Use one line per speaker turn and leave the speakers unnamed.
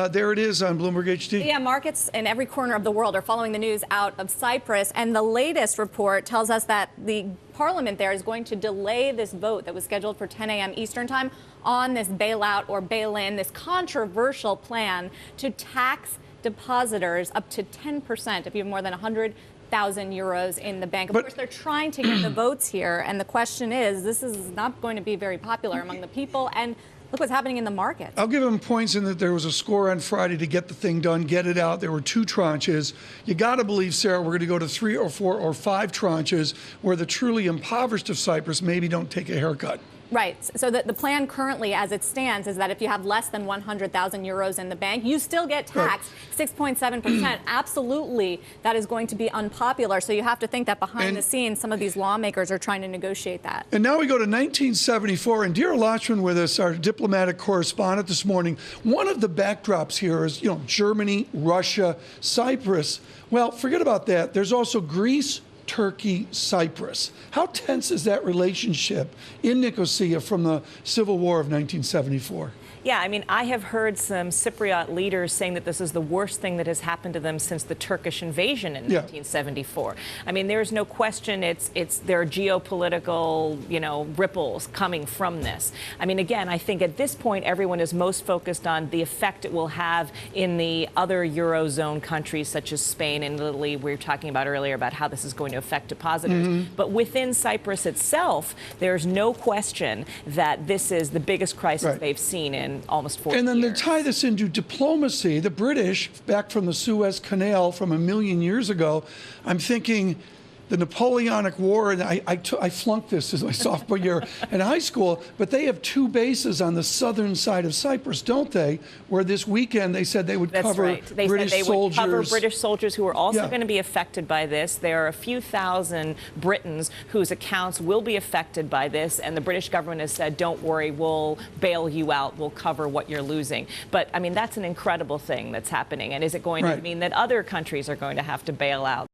There it is on Bloomberg HD.
Yeah, markets in every corner of the world are following the news out of Cyprus, and the latest report tells us that the Parliament there is going to delay this vote that was scheduled for 10 a.m. Eastern time on this bailout or bail-in, this controversial plan to tax depositors up to 10% if you have more than 100,000 euros in the bank. Of course, they're trying to get the votes here, and the question is, this is not going to be very popular among the people, and look what's happening in the market.
I'll give him points in that there was a score on Friday to get the thing done, get it out. There were 2 tranches. You got to believe, Sarah, we're going to go to 3 or 4 or 5 tranches where the truly impoverished of Cyprus maybe don't take a haircut.
Right. So the plan currently, as it stands, is that if you have less than 100,000 euros in the bank, you still get taxed 6.7%. Absolutely, that is going to be unpopular. So you have to think that behind the scenes, some of these lawmakers are trying to negotiate that.
And now we go to 1974. Indira Lakshmanan with us, our diplomatic correspondent this morning. One of the backdrops here is, Germany, Russia, Cyprus. Well, forget about that. There's also Greece, Turkey, Cyprus. How tense is that relationship in Nicosia from the Civil War of 1974?
Yeah, I mean, I have heard some Cypriot leaders saying that this is the worst thing that has happened to them since the Turkish invasion in 1974. I mean, there's no question there are geopolitical, ripples coming from this. I mean, again, I think at this point, everyone is most focused on the effect it will have in the other Eurozone countries, such as Spain and Italy. We were talking about earlier about how this is going to affect depositors. But within Cyprus itself, there's no question that this is the biggest crisis they've seen in almost 40 years.
And then to tie this into diplomacy, the British, back from the Suez Canal from 1,000,000 years ago, I'm thinking the Napoleonic War, and I flunked this as my sophomore year in high school, but they have 2 bases on the southern side of Cyprus, don't they? Where this weekend they said they would cover British soldiers.
Would cover British soldiers who are also going to be affected by this. There are a few thousand Britons whose accounts will be affected by this, and the British government has said, don't worry, we'll bail you out, we'll cover what you're losing. But, I mean, that's an incredible thing that's happening. And is it going to mean that other countries are going to have to bail out?